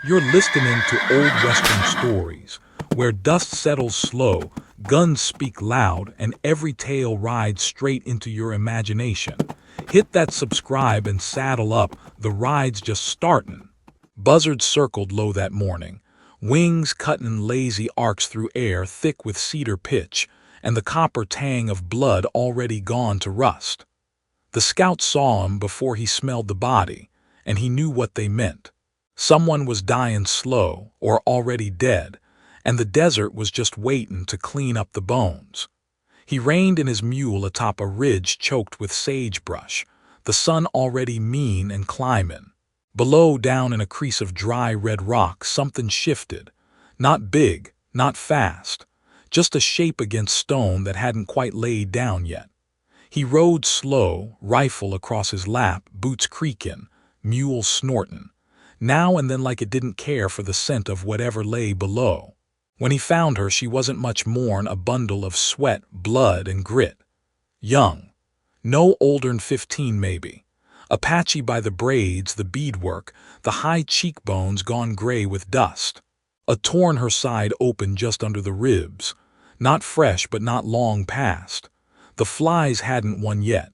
You're listening to old Western stories, where dust settles slow, guns speak loud, and every tale rides straight into your imagination. Hit that subscribe and saddle up, the ride's just startin'. Buzzards circled low that morning, wings cutting in lazy arcs through air thick with cedar pitch, and the copper tang of blood already gone to rust. The scout saw him before he smelled the body, and he knew what they meant. Someone was dying slow or already dead, and the desert was just waiting to clean up the bones. He reined in his mule atop a ridge choked with sagebrush, the sun already mean and climbing. Below, down in a crease of dry red rock, something shifted. Not big, not fast, just a shape against stone that hadn't quite laid down yet. He rode slow, rifle across his lap, boots creaking, mule snorting, now and then like it didn't care for the scent of whatever lay below. When he found her, she wasn't much more'n a bundle of sweat, blood, and grit. Young. No older'n 15 maybe. Apache by the braids, the beadwork, the high cheekbones gone gray with dust. A torn her side open just under the ribs. Not fresh but not long past. The flies hadn't one yet.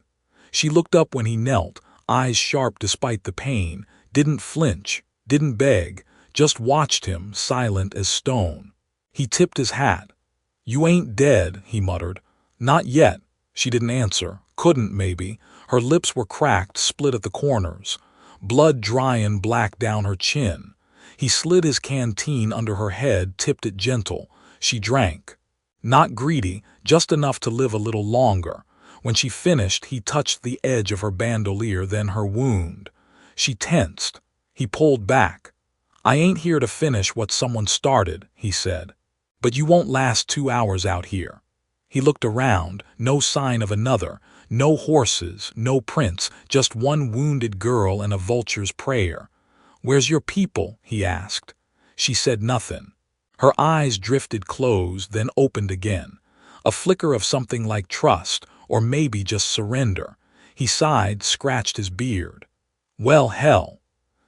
She looked up when he knelt, eyes sharp despite the pain, didn't flinch, didn't beg, just watched him, silent as stone. He tipped his hat. "You ain't dead," he muttered. "Not yet." She didn't answer. Couldn't, maybe. Her lips were cracked, split at the corners. Blood dryin' black down her chin. He slid his canteen under her head, tipped it gentle. She drank. Not greedy, just enough to live a little longer. When she finished, he touched the edge of her bandolier, then her wound. She tensed. He pulled back. "I ain't here to finish what someone started," he said. "But you won't last 2 hours out here." He looked around, no sign of another, no horses, no prints, just one wounded girl and a vulture's prayer. "Where's your people?" he asked. She said nothing. Her eyes drifted closed, then opened again. A flicker of something like trust, or maybe just surrender. He sighed, scratched his beard. "Well, hell.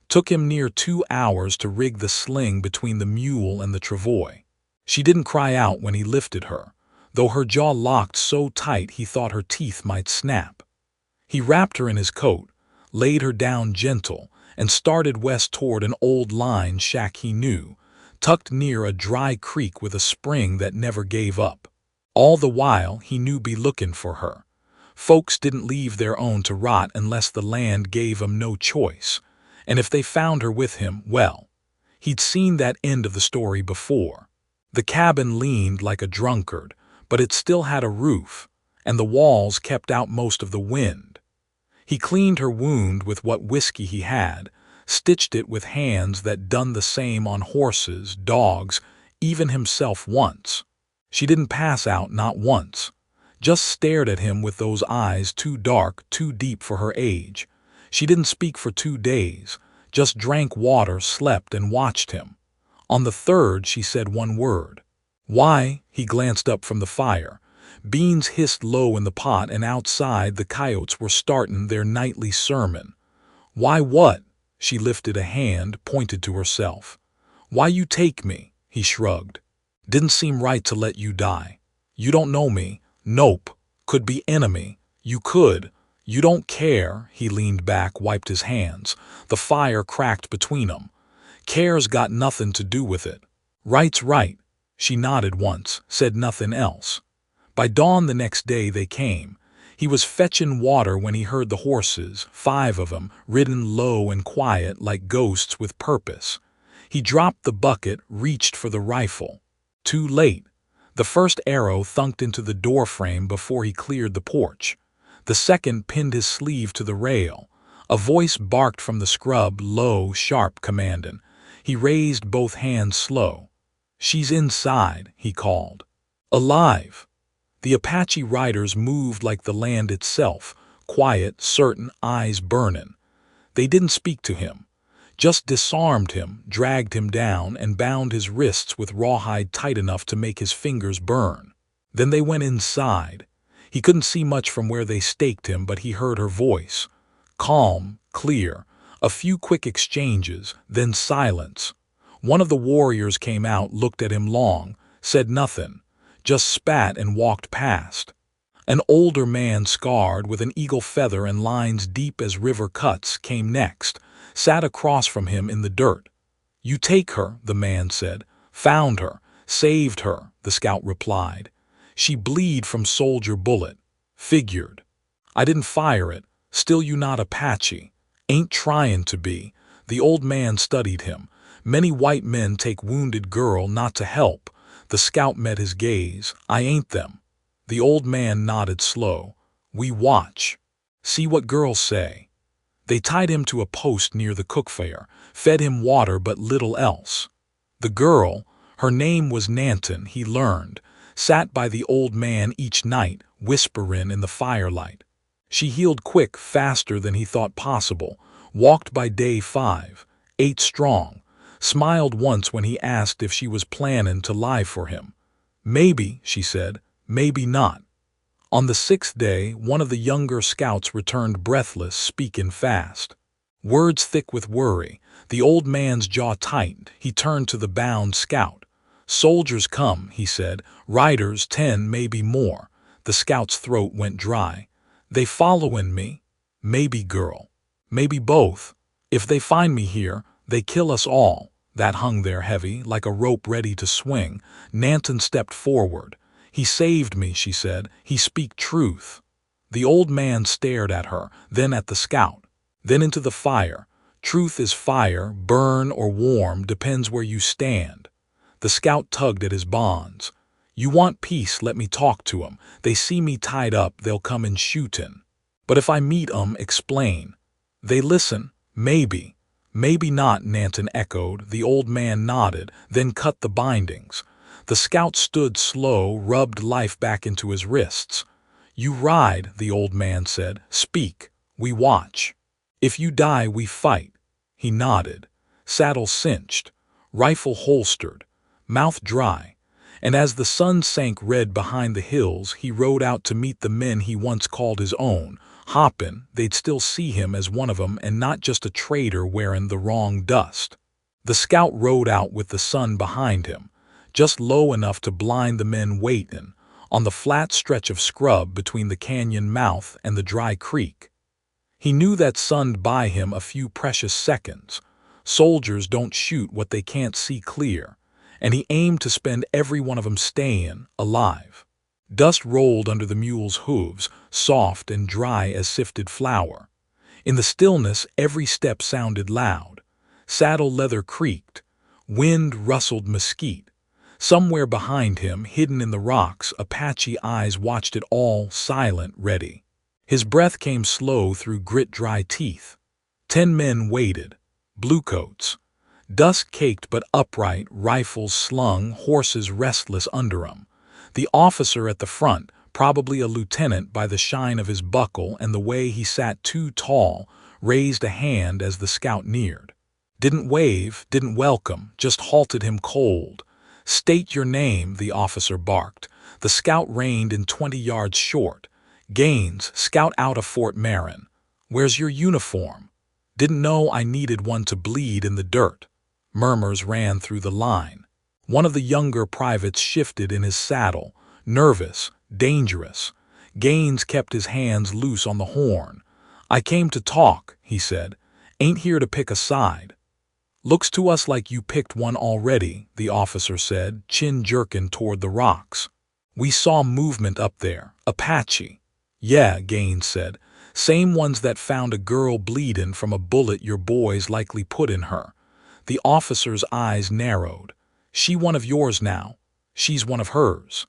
Took him near 2 hours to rig the sling between the mule and the travois." She didn't cry out when he lifted her, though her jaw locked so tight he thought her teeth might snap. He wrapped her in his coat, laid her down gentle, and started west toward an old line shack he knew, tucked near a dry creek with a spring that never gave up. All the while, he knew be looking for her. Folks didn't leave their own to rot unless the land gave 'em no choice, and if they found her with him, well, he'd seen that end of the story before. The cabin leaned like a drunkard, but it still had a roof, and the walls kept out most of the wind. He cleaned her wound with what whiskey he had, stitched it with hands that done the same on horses, dogs, even himself once. She didn't pass out, not once. Just stared at him with those eyes too dark, too deep for her age. She didn't speak for 2 days, just drank water, slept, and watched him. On the third, she said one word. "Why?" He glanced up from the fire. Beans hissed low in the pot, and outside the coyotes were startin' their nightly sermon. "Why what?" She lifted a hand, pointed to herself. "Why you take me?" He shrugged. "Didn't seem right to let you die. You don't know me. Nope. Could be enemy. You could. You don't care." He leaned back, wiped his hands. The fire cracked between 'em. "Care's got nothing to do with it." "Right's right." She nodded once, said nothing else. By dawn the next day they came. He was fetching water when he heard the horses, 5 of 'em, ridden low and quiet like ghosts with purpose. He dropped the bucket, reached for the rifle. Too late. The first arrow thunked into the doorframe before he cleared the porch. The second pinned his sleeve to the rail. A voice barked from the scrub, low, sharp, commanding. He raised both hands slow. "She's inside," he called. "Alive." The Apache riders moved like the land itself, quiet, certain, eyes burning. They didn't speak to him, just disarmed him, dragged him down, and bound his wrists with rawhide tight enough to make his fingers burn. Then they went inside. He couldn't see much from where they staked him, but he heard her voice. Calm, clear, a few quick exchanges, then silence. One of the warriors came out, looked at him long, said nothing, just spat and walked past. An older man, scarred with an eagle feather and lines deep as river cuts, came next, sat across from him in the dirt. "You take her," the man said. "Found her, saved her," the scout replied. "She bleed from soldier bullet." "Figured. I didn't fire it. Still you not Apache." "Ain't tryin' to be." The old man studied him. "Many white men take wounded girl not to help." The scout met his gaze. "I ain't them." The old man nodded slow. "We watch. See what girls say." They tied him to a post near the cook fire, fed him water but little else. The girl, her name was Nanton, he learned, sat by the old man each night, whisperin' in the firelight. She healed quick, faster than he thought possible, walked by day 5, ate strong, smiled once when he asked if she was plannin' to lie for him. "Maybe," she said, "maybe not." On the 6th day, one of the younger scouts returned breathless, speaking fast. Words thick with worry. The old man's jaw tightened. He turned to the bound scout. "Soldiers come," he said. "Riders, 10, maybe more." The scout's throat went dry. "They followin' me?" "Maybe, girl. Maybe both. If they find me here, they kill us all." That hung there heavy, like a rope ready to swing. Nanton stepped forward. "He saved me," she said. "He speak truth." The old man stared at her, then at the scout, then into the fire. "Truth is fire, burn or warm, depends where you stand." The scout tugged at his bonds. "You want peace, let me talk to 'em. They see me tied up, they'll come and shootin'. But if I meet 'em, explain." "They listen, maybe. Maybe not," Nanton echoed. The old man nodded, then cut the bindings. The scout stood slow, rubbed life back into his wrists. "You ride," the old man said. "Speak. We watch. If you die, we fight." He nodded. Saddle cinched, rifle holstered, mouth dry. And as the sun sank red behind the hills, he rode out to meet the men he once called his own. Hoppin', they'd still see him as one of 'em and not just a traitor wearin' the wrong dust. The scout rode out with the sun behind him, just low enough to blind the men waitin', on the flat stretch of scrub between the canyon mouth and the dry creek. He knew that sunned by him a few precious seconds. Soldiers don't shoot what they can't see clear, and he aimed to spend every one of 'em stayin' alive. Dust rolled under the mule's hooves, soft and dry as sifted flour. In the stillness, every step sounded loud. Saddle leather creaked. Wind rustled mesquite. Somewhere behind him, hidden in the rocks, Apache eyes watched it all, silent, ready. His breath came slow through grit-dry teeth. 10 men waited, bluecoats. Dust caked but upright, rifles slung, horses restless under 'em. The officer at the front, probably a lieutenant by the shine of his buckle and the way he sat too tall, raised a hand as the scout neared. Didn't wave, didn't welcome, just halted him cold. "State your name," the officer barked. The scout reined in 20 yards short. "Gaines, scout out of Fort Marin." "Where's your uniform?" "Didn't know I needed one to bleed in the dirt." Murmurs ran through the line. One of the younger privates shifted in his saddle, nervous, dangerous. Gaines kept his hands loose on the horn. "I came to talk," he said. "Ain't here to pick a side." "Looks to us like you picked one already," the officer said, chin jerking toward the rocks. "We saw movement up there. Apache." "Yeah," Gaines said. "Same ones that found a girl bleedin' from a bullet your boys likely put in her." The officer's eyes narrowed. "She one of yours now. She's one of hers.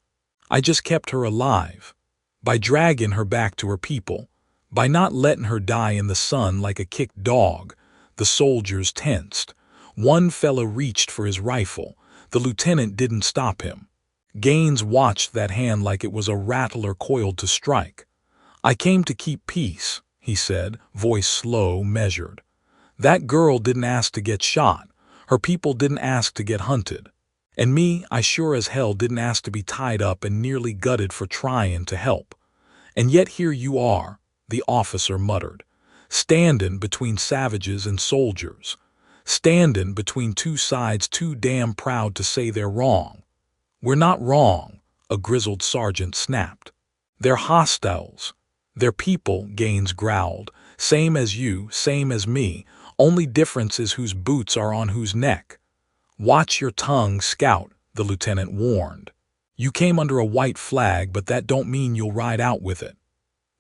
I just kept her alive. By dragging her back to her people. By not letting her die in the sun like a kicked dog." The soldiers tensed. One fellow reached for his rifle. The lieutenant didn't stop him. Gaines watched that hand like it was a rattler coiled to strike. "I came to keep peace," he said, voice slow, measured. "That girl didn't ask to get shot. Her people didn't ask to get hunted. And me, I sure as hell didn't ask to be tied up and nearly gutted for trying to help. And yet here you are," the officer muttered, "standing between savages and soldiers. standing between two sides too damn proud to say they're wrong. "We're not wrong," a grizzled sergeant snapped. "They're hostiles. They're people," Gaines growled. "Same as you, same as me. Only difference is whose boots are on whose neck." "Watch your tongue, Scout," the lieutenant warned. "You came under a white flag, but that don't mean you'll ride out with it."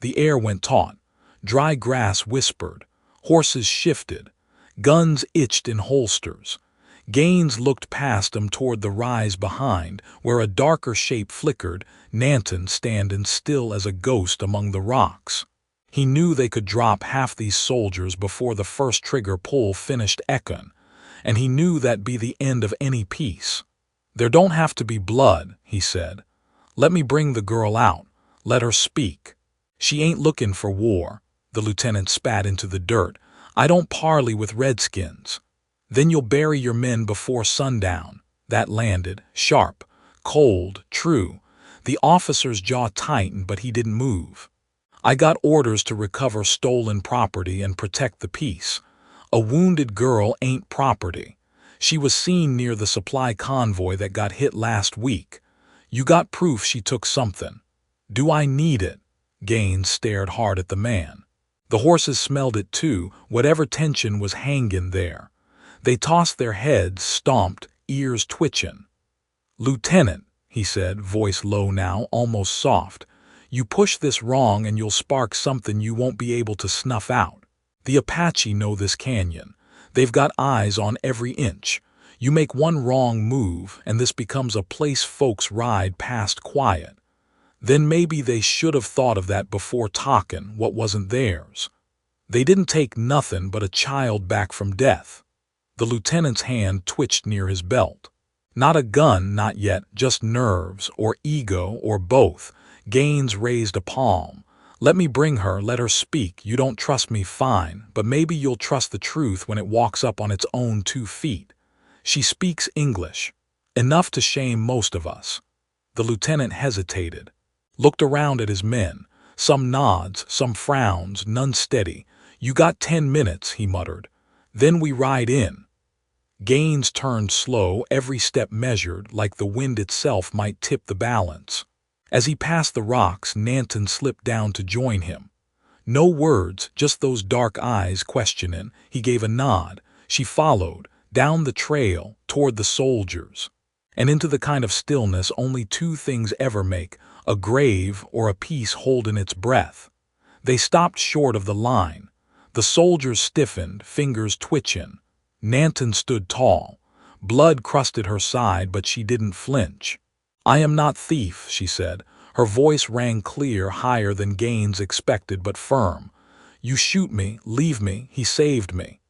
The air went taut. Dry grass whispered. Horses shifted. Guns itched in holsters. Gaines looked past them toward the rise behind, where a darker shape flickered, Nanton standing still as a ghost among the rocks. He knew they could drop half these soldiers before the first trigger pull finished echoing, and he knew that'd be the end of any peace. "There don't have to be blood," he said. "Let me bring the girl out. Let her speak." "She ain't looking for war," the lieutenant spat into the dirt. "I don't parley with redskins." "Then you'll bury your men before sundown." That landed, sharp, cold, true. The officer's jaw tightened, but he didn't move. "I got orders to recover stolen property and protect the peace. A wounded girl ain't property. She was seen near the supply convoy that got hit last week. You got proof she took something." "Do I need it?" Gaines stared hard at the man. The horses smelled it too, whatever tension was hanging there. They tossed their heads, stomped, ears twitching. "Lieutenant," he said, voice low now, almost soft, "you push this wrong and you'll spark something you won't be able to snuff out. The Apache know this canyon. They've got eyes on every inch. You make one wrong move, and this becomes a place folks ride past quiet. Then maybe they should have thought of that before talking what wasn't theirs. They didn't take nothing but a child back from death." The lieutenant's hand twitched near his belt. "Not a gun, not yet, just nerves, or ego, or both." Gaines raised a palm. "Let me bring her, let her speak. You don't trust me, fine, but maybe you'll trust the truth when it walks up on its own 2 feet. She speaks English. Enough to shame most of us." The lieutenant hesitated. Looked around at his men. Some nods, some frowns, none steady. "You got 10 minutes, he muttered. "Then we ride in." Gaines turned slow, every step measured, like the wind itself might tip the balance. As he passed the rocks, Nanton slipped down to join him. No words, just those dark eyes questioning. He gave a nod. She followed, down the trail, toward the soldiers. And into the kind of stillness only 2 things ever make, a grave or a peace holding its breath. They stopped short of the line. The soldiers stiffened, fingers twitching. Nanton stood tall. Blood crusted her side, but she didn't flinch. "I am not thief," she said. Her voice rang clear, higher than Gaines expected, but firm. "You shoot me, leave me, he saved me."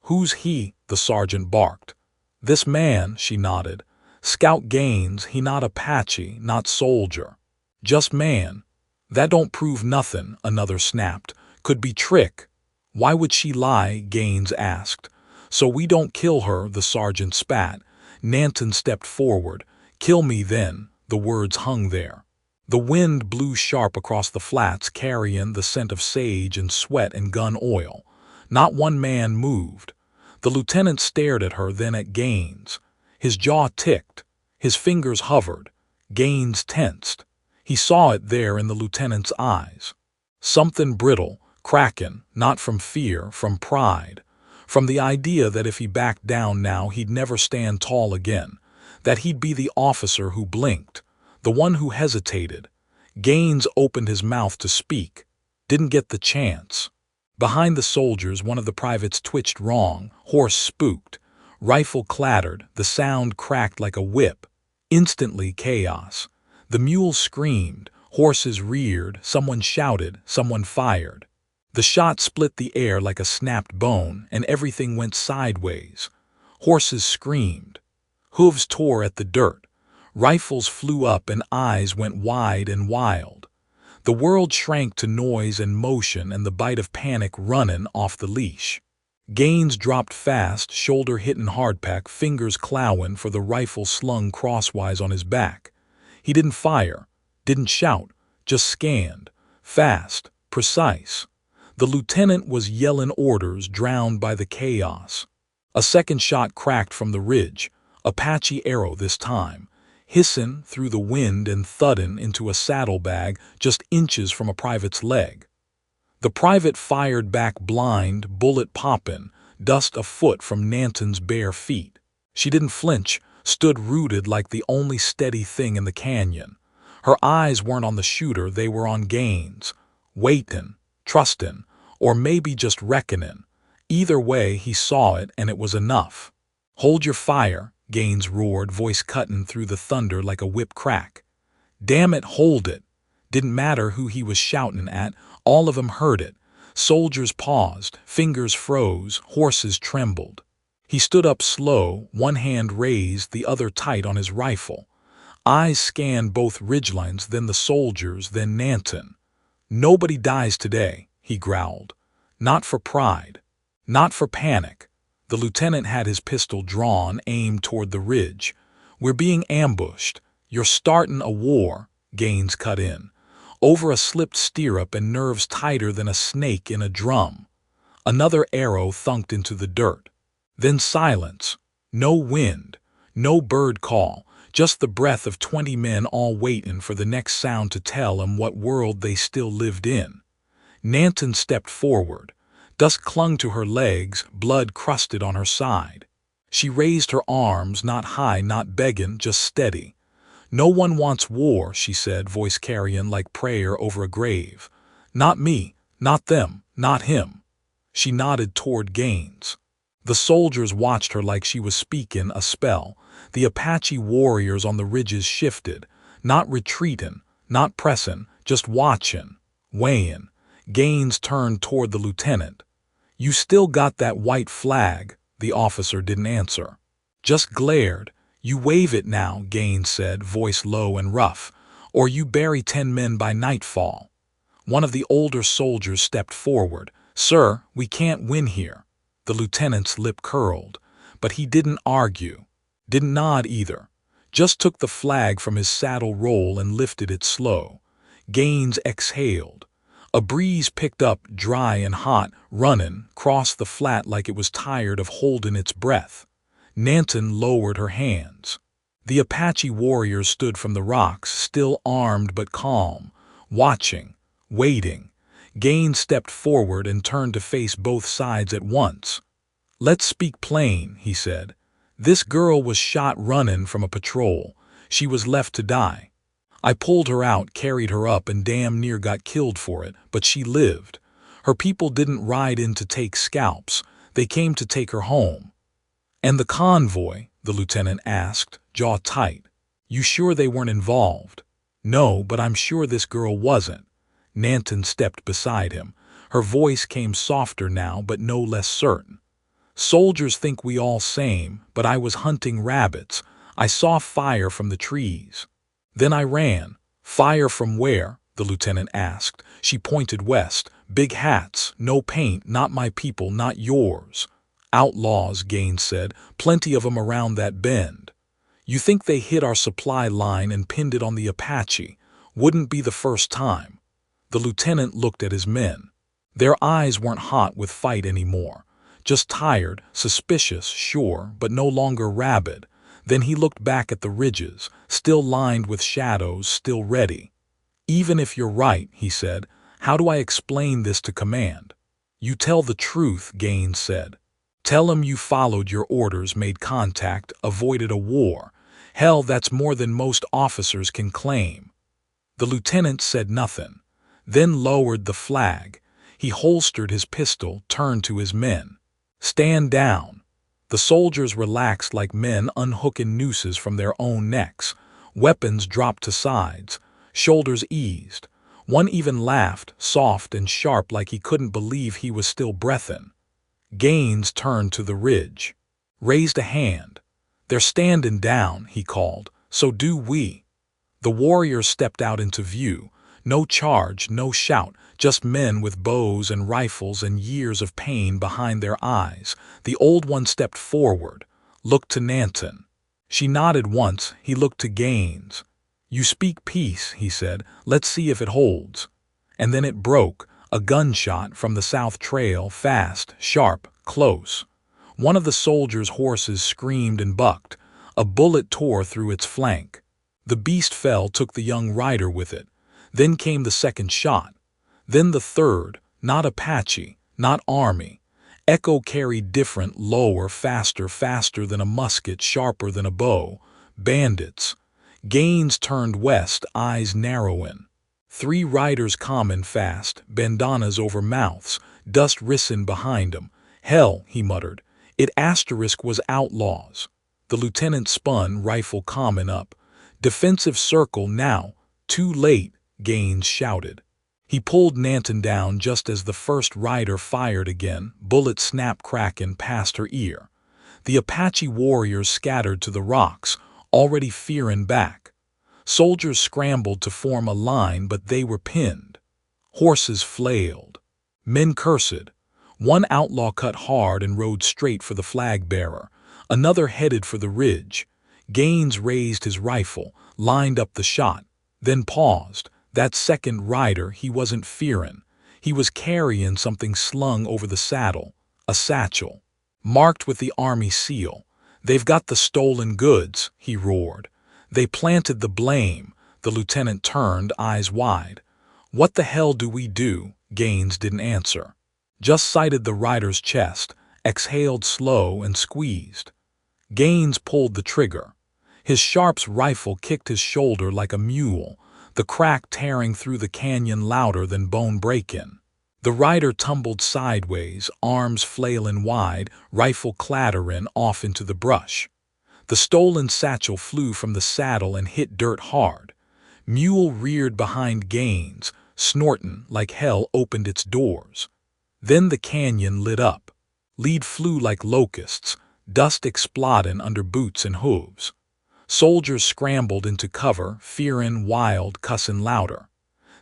"Who's he?" the sergeant barked. "This man," she nodded. "Scout Gaines, he not Apache, not soldier. Just man." "That don't prove nothing," another snapped. "Could be trick." "Why would she lie?" Gaines asked. "So we don't kill her," the sergeant spat. Nanton stepped forward. "Kill me then." The words hung there. The wind blew sharp across the flats, carrying the scent of sage and sweat and gun oil. Not one man moved. The lieutenant stared at her, then at Gaines. His jaw ticked. His fingers hovered. Gaines tensed. He saw it there in the lieutenant's eyes. Something brittle, cracking, not from fear, from pride. From the idea that if he backed down now he'd never stand tall again. That he'd be the officer who blinked. The one who hesitated. Gaines opened his mouth to speak. Didn't get the chance. Behind the soldiers, one of the privates twitched wrong. Horse spooked. Rifle clattered. The sound cracked like a whip. Instantly chaos. The mules screamed. Horses reared. Someone shouted. Someone fired. The shot split the air like a snapped bone, and everything went sideways. Horses screamed. Hooves tore at the dirt. Rifles flew up and eyes went wide and wild. The world shrank to noise and motion and the bite of panic running off the leash. Gaines dropped fast, shoulder hitting hardpack, fingers clawing for the rifle slung crosswise on his back. He didn't fire, didn't shout, just scanned. Fast, precise. The lieutenant was yelling orders, drowned by the chaos. A second shot cracked from the ridge, Apache arrow this time, hissing through the wind and thudding into a saddlebag just inches from a private's leg. The private fired back blind, bullet popping, dust a foot from Nanton's bare feet. She didn't flinch, stood rooted like the only steady thing in the canyon. Her eyes weren't on the shooter, they were on Gaines, waiting, trusting, or maybe just reckoning. Either way, he saw it, and it was enough. "Hold your fire," Gaines roared, voice cutting through the thunder like a whip crack. "Damn it, hold it." Didn't matter who he was shouting at, all of them heard it. Soldiers paused, fingers froze, horses trembled. He stood up slow, one hand raised, the other tight on his rifle. Eyes scanned both ridgelines, then the soldiers, then Nanton. "Nobody dies today," he growled. "Not for pride. Not for panic." The lieutenant had his pistol drawn, aimed toward the ridge. "We're being ambushed. You're starting a war," Gaines cut in. Over a slipped stirrup and nerves tighter than a snake in a drum. Another arrow thunked into the dirt. Then silence. No wind. No bird call. Just the breath of 20 men all waiting for the next sound to tell them what world they still lived in. Nanton stepped forward. Dust clung to her legs, blood crusted on her side. She raised her arms, not high, not begging, just steady. "No one wants war," she said, voice carrying like prayer over a grave. "Not me, not them, not him." She nodded toward Gaines. The soldiers watched her like she was speaking a spell. The Apache warriors on the ridges shifted, not retreating, not pressing, just watching, weighing. Gaines turned toward the lieutenant. "You still got that white flag?" The officer didn't answer. Just glared. "You wave it now," Gaines said, voice low and rough, "or you bury 10 men by nightfall." One of the older soldiers stepped forward. "Sir, we can't win here." The lieutenant's lip curled, but he didn't argue. Didn't nod either. Just took the flag from his saddle roll and lifted it slow. Gaines exhaled. A breeze picked up, dry and hot, running, crossed the flat like it was tired of holding its breath. Nanton lowered her hands. The Apache warriors stood from the rocks, still armed but calm, watching, waiting. Gaines stepped forward and turned to face both sides at once. "Let's speak plain," he said. "This girl was shot running from a patrol. She was left to die. I pulled her out, carried her up, and damn near got killed for it, but she lived. Her people didn't ride in to take scalps. They came to take her home." "And the convoy?" the lieutenant asked, jaw tight. "You sure they weren't involved?" "No, but I'm sure this girl wasn't." Nanton stepped beside him. Her voice came softer now, but no less certain. "Soldiers think we all same, but I was hunting rabbits. I saw fire from the trees. Then I ran." "Fire from where?" the lieutenant asked. She pointed west. "Big hats, no paint, not my people, not yours." "Outlaws," Gaines said. "Plenty of 'em around that bend." "You think they hit our supply line and pinned it on the Apache? Wouldn't be the first time." The lieutenant looked at his men. Their eyes weren't hot with fight anymore. Just tired, suspicious, sure, but no longer rabid. Then he looked back at the ridges, still lined with shadows, still ready. "Even if you're right," he said, "how do I explain this to command?" "You tell the truth," Gaines said. "Tell 'em you followed your orders, made contact, avoided a war. Hell, that's more than most officers can claim." The lieutenant said nothing, then lowered the flag. He holstered his pistol, turned to his men. "Stand down." The soldiers relaxed like men unhooking nooses from their own necks. Weapons dropped to sides. Shoulders eased. One even laughed, soft and sharp, like he couldn't believe he was still breathing. Gaines turned to the ridge. Raised a hand. "They're standing down," he called. "So do we." The warriors stepped out into view. No charge, no shout, just men with bows and rifles and years of pain behind their eyes. The old one stepped forward, looked to Nanton. She nodded once. He looked to Gaines. "You speak peace," he said. "Let's see if it holds." And then it broke, a gunshot from the south trail, fast, sharp, close. One of the soldiers' horses screamed and bucked. A bullet tore through its flank. The beast fell, took the young rider with it. Then came the second shot. Then the third, not Apache, not army. Echo carried different, lower, faster than a musket, sharper than a bow. Bandits. Gaines turned west, eyes narrowing. 3 riders common fast, bandanas over mouths, dust risen behind 'em. Hell, he muttered. It asterisk was outlaws. The lieutenant spun, rifle common up. Defensive circle now. Too late, Gaines shouted. He pulled Nanton down just as the first rider fired again, bullet snap cracking past her ear. The Apache warriors scattered to the rocks, already fearing back. Soldiers scrambled to form a line, but they were pinned. Horses flailed. Men cursed. One outlaw cut hard and rode straight for the flag bearer. Another headed for the ridge. Gaines raised his rifle, lined up the shot, then paused. That second rider he wasn't fearing. He was carrying something slung over the saddle, a satchel, marked with the army seal. They've got the stolen goods, he roared. They planted the blame. The lieutenant turned, eyes wide. What the hell do we do? Gaines didn't answer. Just sighted the rider's chest, exhaled slow and squeezed. Gaines pulled the trigger. His Sharp's rifle kicked his shoulder like a mule, the crack tearing through the canyon louder than bone break-in. The rider tumbled sideways, arms flailing wide, rifle clattering off into the brush. The stolen satchel flew from the saddle and hit dirt hard. Mule reared behind Gaines, snorting like hell opened its doors. Then the canyon lit up. Lead flew like locusts, dust exploding under boots and hooves. Soldiers scrambled into cover, fearing, wild, cussing louder.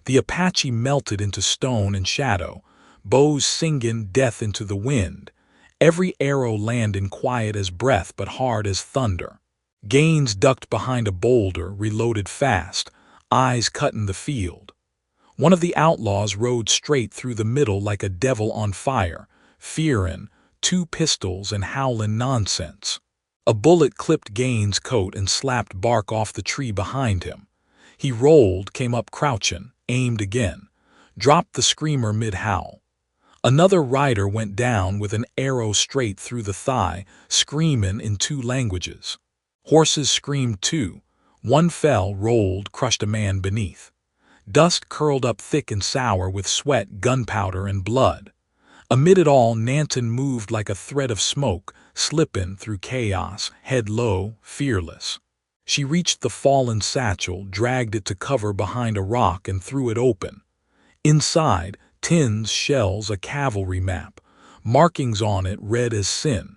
The Apache melted into stone and shadow, bows singing death into the wind. Every arrow landing quiet as breath but hard as thunder. Gaines ducked behind a boulder, reloaded fast, eyes cutting the field. One of the outlaws rode straight through the middle like a devil on fire, fearing, 2 pistols and howling nonsense. A bullet clipped Gaines' coat and slapped bark off the tree behind him. He rolled, came up crouching, aimed again, dropped the screamer mid-howl. Another rider went down with an arrow straight through the thigh, screaming in 2 languages. Horses screamed too. One fell, rolled, crushed a man beneath. Dust curled up thick and sour with sweat, gunpowder, and blood. Amid it all, Nanton moved like a thread of smoke, slipping through chaos, head low, fearless. She reached the fallen satchel, dragged it to cover behind a rock, and threw it open. Inside, tins, shells, a cavalry map, markings on it red as sin.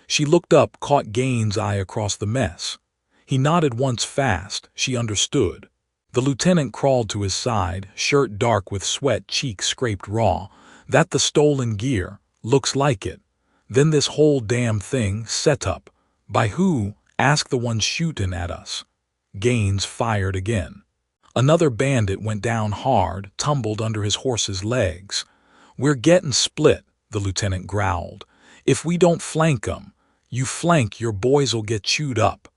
She looked up, caught Gaines' eye across the mess. He nodded once fast, she understood. The lieutenant crawled to his side, shirt dark with sweat, cheeks scraped raw. That the stolen gear? Looks like it. Then this whole damn thing, set up. By who? Ask the one shooting at us. Gaines fired again. Another bandit went down hard, tumbled under his horse's legs. We're getting split, the lieutenant growled. If we don't flank 'em, you flank, your boys'll get chewed up.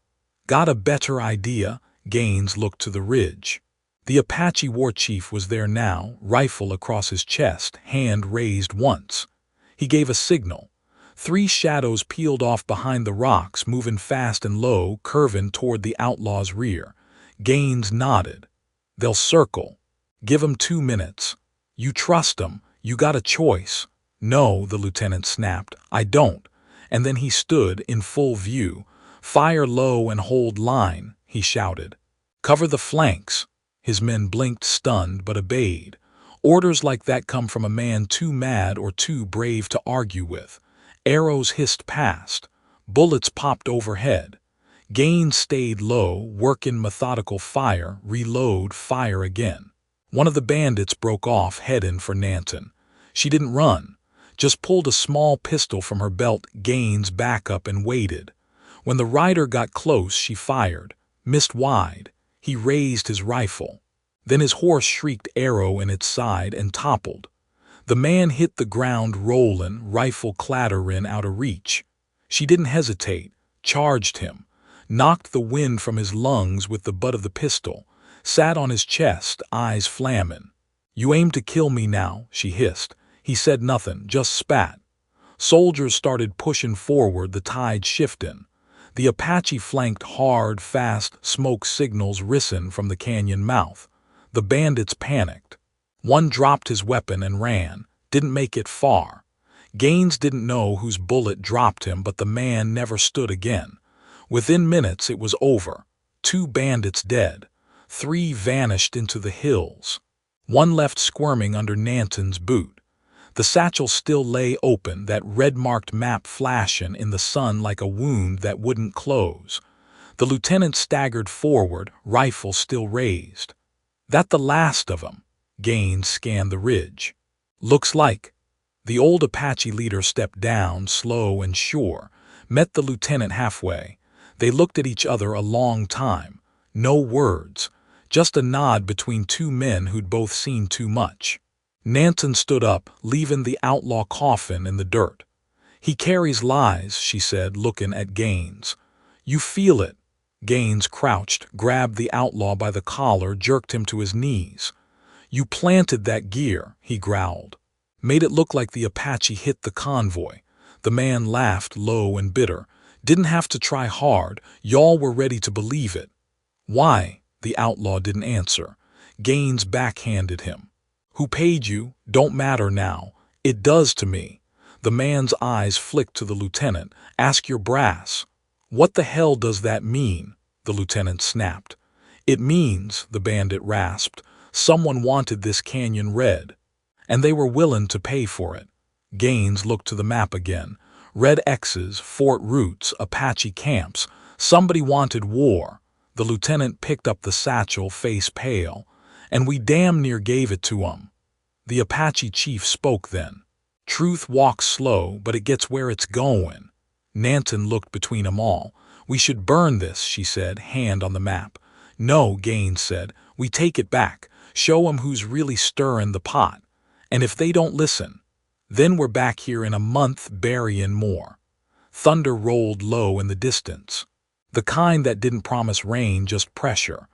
Got a better idea? Gaines looked to the ridge. The Apache war chief was there now, rifle across his chest, hand raised once. He gave a signal. 3 shadows peeled off behind the rocks, moving fast and low, curving toward the outlaw's rear. Gaines nodded. They'll circle. Give 'em 2 minutes. You trust 'em. You got a choice. No, the lieutenant snapped. I don't. And then he stood in full view. Fire low and hold line, he shouted. Cover the flanks. His men blinked, stunned, but obeyed. Orders like that come from a man too mad or too brave to argue with. Arrows hissed past. Bullets popped overhead. Gaines stayed low, working methodical fire, reload, fire again. One of the bandits broke off, heading for Nanton. She didn't run, just pulled a small pistol from her belt. Gaines back up and waited. When the rider got close, she fired, missed wide. He raised his rifle. Then his horse shrieked, arrow in its side, and toppled. The man hit the ground rolling, rifle clattering out of reach. She didn't hesitate, charged him, knocked the wind from his lungs with the butt of the pistol, sat on his chest, eyes flaming. "You aim to kill me now," she hissed. He said nothing, just spat. Soldiers started pushing forward, the tide shifting. The Apache flanked hard, fast, smoke signals risen from the canyon mouth. The bandits panicked. One dropped his weapon and ran, didn't make it far. Gaines didn't know whose bullet dropped him, but the man never stood again. Within minutes it was over. 2 bandits dead. 3 vanished into the hills. 1 left squirming under Nanton's boot. The satchel still lay open, that red-marked map flashing in the sun like a wound that wouldn't close. The lieutenant staggered forward, rifle still raised. "That the last of 'em?" Gaines scanned the ridge. "Looks like." The old Apache leader stepped down, slow and sure, met the lieutenant halfway. They looked at each other a long time. No words, just a nod between 2 men who'd both seen too much. Nanton stood up, leaving the outlaw coffin in the dirt. "He carries lies," she said, looking at Gaines. "You feel it." Gaines crouched, grabbed the outlaw by the collar, jerked him to his knees. "You planted that gear," he growled. "Made it look like the Apache hit the convoy." The man laughed, low and bitter. "Didn't have to try hard. Y'all were ready to believe it." "Why?" The outlaw didn't answer. Gaines backhanded him. "Who paid you? Don't matter now. It does to me." The man's eyes flicked to the lieutenant. "Ask your brass." "What the hell does that mean?" the lieutenant snapped. "It means," the bandit rasped, "someone wanted this canyon red. And they were willing to pay for it." Gaines looked to the map again. Red X's, fort routes, Apache camps. Somebody wanted war. The lieutenant picked up the satchel, face pale. "And we damn near gave it to 'em." The Apache chief spoke then. "Truth walks slow, but it gets where it's going." Nanton looked between 'em all. "We should burn this," she said, hand on the map. "No," Gaines said. "We take it back. Show 'em who's really stirring the pot. And if they don't listen, then we're back here in a month burying more." Thunder rolled low in the distance. The kind that didn't promise rain, just pressure.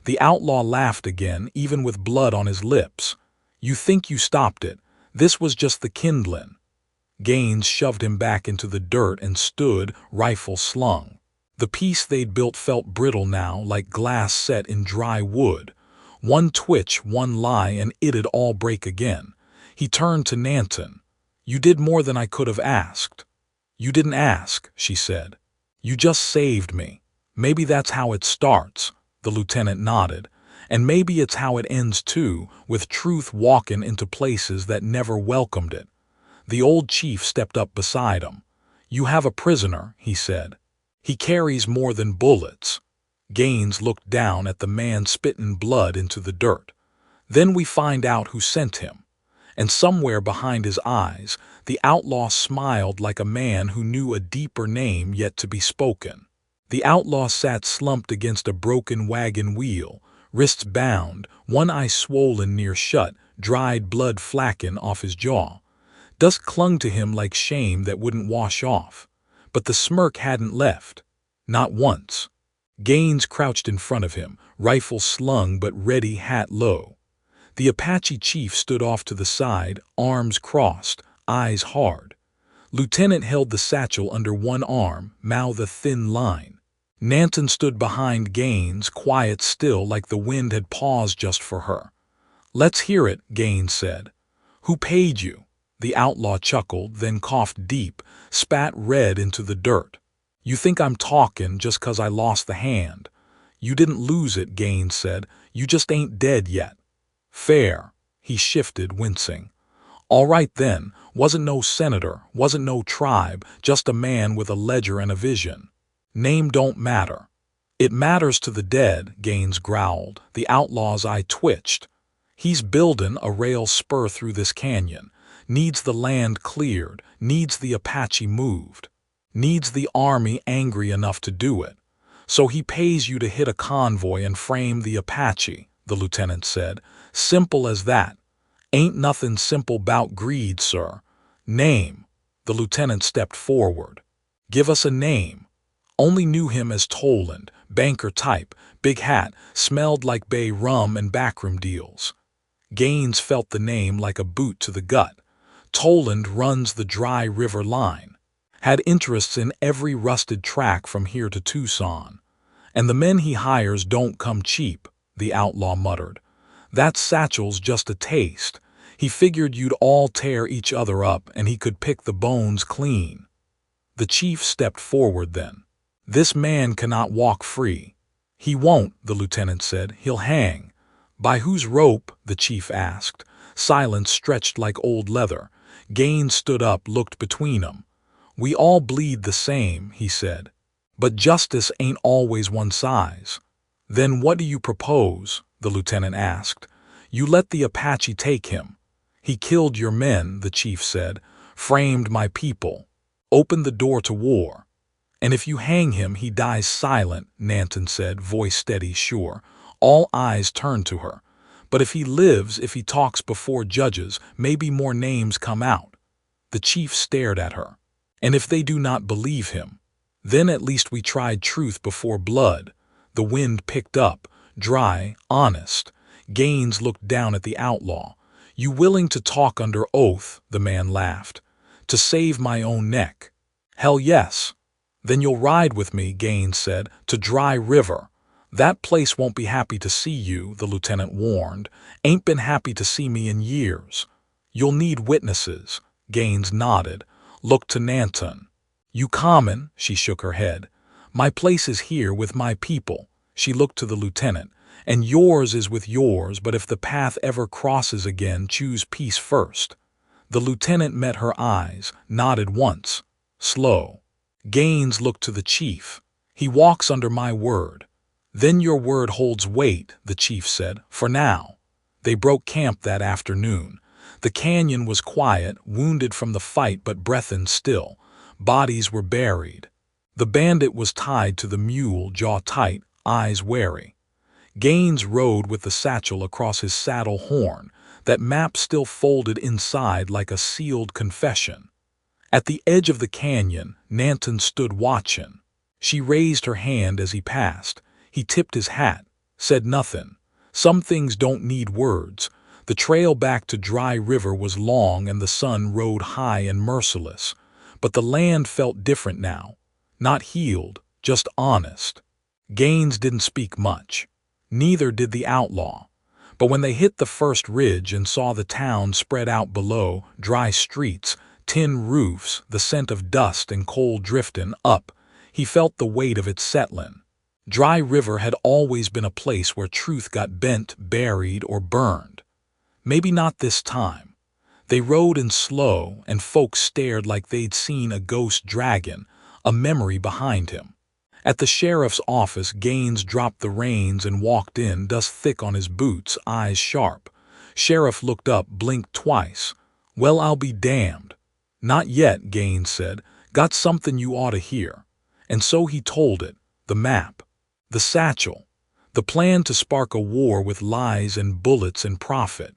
The outlaw laughed again, even with blood on his lips. "You think you stopped it. This was just the kindling." Gaines shoved him back into the dirt and stood, rifle slung. The piece they'd built felt brittle now, like glass set in dry wood. One twitch, one lie, and it'd all break again. He turned to Nanton. "You did more than I could have asked." "You didn't ask," she said. "You just saved me. Maybe that's how it starts." The lieutenant nodded. "And maybe it's how it ends too, with truth walking into places that never welcomed it." The old chief stepped up beside him. "You have a prisoner," he said. "He carries more than bullets." Gaines looked down at the man spitting blood into the dirt. "Then we find out who sent him." And somewhere behind his eyes, the outlaw smiled like a man who knew a deeper name yet to be spoken. The outlaw sat slumped against a broken wagon wheel, wrists bound, one eye swollen near shut, dried blood flacking off his jaw. Dust clung to him like shame that wouldn't wash off. But the smirk hadn't left. Not once. Gaines crouched in front of him, rifle slung but ready, hat low. The Apache chief stood off to the side, arms crossed, eyes hard. Lieutenant held the satchel under one arm, mouth a thin line. Nanton stood behind Gaines, quiet still, like the wind had paused just for her. "Let's hear it," Gaines said. "Who paid you?" The outlaw chuckled, then coughed deep, spat red into the dirt. "You think I'm talking just 'cause I lost the hand. You didn't lose it," Gaines said. "You just ain't dead yet." "Fair." He shifted, wincing. "All right then, wasn't no senator, wasn't no tribe, just a man with a ledger and a vision. Name don't matter." "It matters to the dead," Gaines growled. The outlaw's eye twitched. "He's building a rail spur through this canyon. Needs the land cleared, needs the Apache moved. Needs the army angry enough to do it. So he pays you to hit a convoy and frame the Apache," the lieutenant said. "Simple as that. Ain't nothing simple 'bout greed, sir. Name." The lieutenant stepped forward. Give us a name. Only knew him as Toland, banker type, big hat, smelled like bay rum and backroom deals. Gaines felt the name like a boot to the gut. Toland runs the Dry River line. Had interests in every rusted track from here to Tucson. And the men he hires don't come cheap, the outlaw muttered. That satchel's just a taste. He figured you'd all tear each other up and he could pick the bones clean. The chief stepped forward then. This man cannot walk free. He won't, the lieutenant said. He'll hang. By whose rope? The chief asked. Silence stretched like old leather. Gaines stood up, looked between them. We all bleed the same, he said. But justice ain't always one size. Then what do you propose? The lieutenant asked. You let the Apache take him. He killed your men, the chief said, framed my people, opened the door to war. And if you hang him, he dies silent, Nanton said, voice steady, sure. All eyes turned to her. But if he lives, if he talks before judges, maybe more names come out. The chief stared at her. And if they do not believe him, then at least we tried truth before blood. The wind picked up, dry, honest. Gaines looked down at the outlaw. You willing to talk under oath? The man laughed. To save my own neck. Hell yes. Then you'll ride with me, Gaines said, to Dry River. That place won't be happy to see you, the lieutenant warned. Ain't been happy to see me in years. You'll need witnesses. Gaines nodded. Looked to Nanton. You common? She shook her head. My place is here with my people. She looked to the lieutenant. And yours is with yours, but if the path ever crosses again, choose peace first. The lieutenant met her eyes, nodded once. Slow. Gaines looked to the chief. He walks under my word. Then your word holds weight, the chief said, for now. They broke camp that afternoon. The canyon was quiet, wounded from the fight but breathin' still. Bodies were buried. The bandit was tied to the mule, jaw tight, eyes wary. Gaines rode with the satchel across his saddle horn, that map still folded inside like a sealed confession. At the edge of the canyon, Nanton stood watching. She raised her hand as he passed. He tipped his hat, said nothing. Some things don't need words. The trail back to Dry River was long and the sun rode high and merciless. But the land felt different now. Not healed, just honest. Gaines didn't speak much. Neither did the outlaw. But when they hit the first ridge and saw the town spread out below, dry streets, tin roofs, the scent of dust and coal drifting up, he felt the weight of it settling. Dry River had always been a place where truth got bent, buried, or burned. Maybe not this time. They rode in slow, and folks stared like they'd seen a ghost dragon, a memory behind him. At the sheriff's office, Gaines dropped the reins and walked in, dust thick on his boots, eyes sharp. Sheriff looked up, blinked twice. Well, I'll be damned. Not yet, Gaines said. Got something you ought to hear. And so he told it. The map. The satchel. The plan to spark a war with lies and bullets and profit.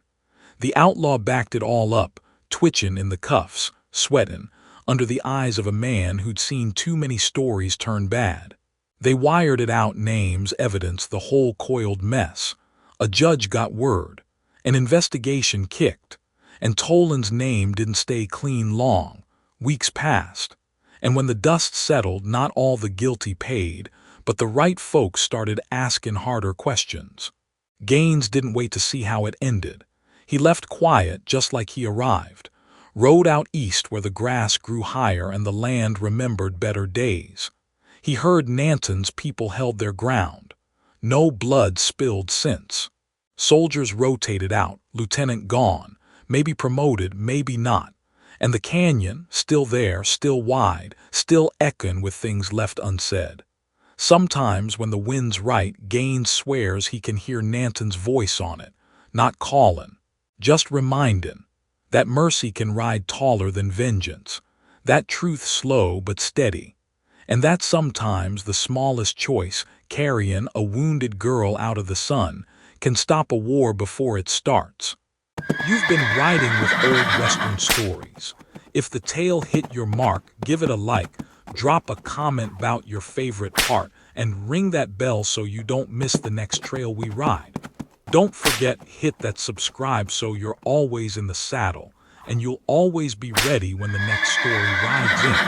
The outlaw backed it all up, twitching in the cuffs, sweating, under the eyes of a man who'd seen too many stories turn bad. They wired it out, names, evidence, the whole coiled mess. A judge got word. An investigation kicked. And Toland's name didn't stay clean long. Weeks passed. And when the dust settled, not all the guilty paid, but the right folks started asking harder questions. Gaines didn't wait to see how it ended. He left quiet just like he arrived. Rode out east where the grass grew higher and the land remembered better days. He heard Nanton's people held their ground. No blood spilled since. Soldiers rotated out, lieutenant gone, maybe promoted, maybe not. And the canyon, still there, still wide, still echoing with things left unsaid. Sometimes when the wind's right, Gaines swears he can hear Nanton's voice on it, not calling, just reminding. That mercy can ride taller than vengeance, that truth slow but steady, and that sometimes the smallest choice, carrying a wounded girl out of the sun, can stop a war before it starts. You've been riding with old Western stories. If the tale hit your mark, give it a like, drop a comment about your favorite part, and ring that bell so you don't miss the next trail we ride. Don't forget, hit that subscribe so you're always in the saddle, and you'll always be ready when the next story rides in.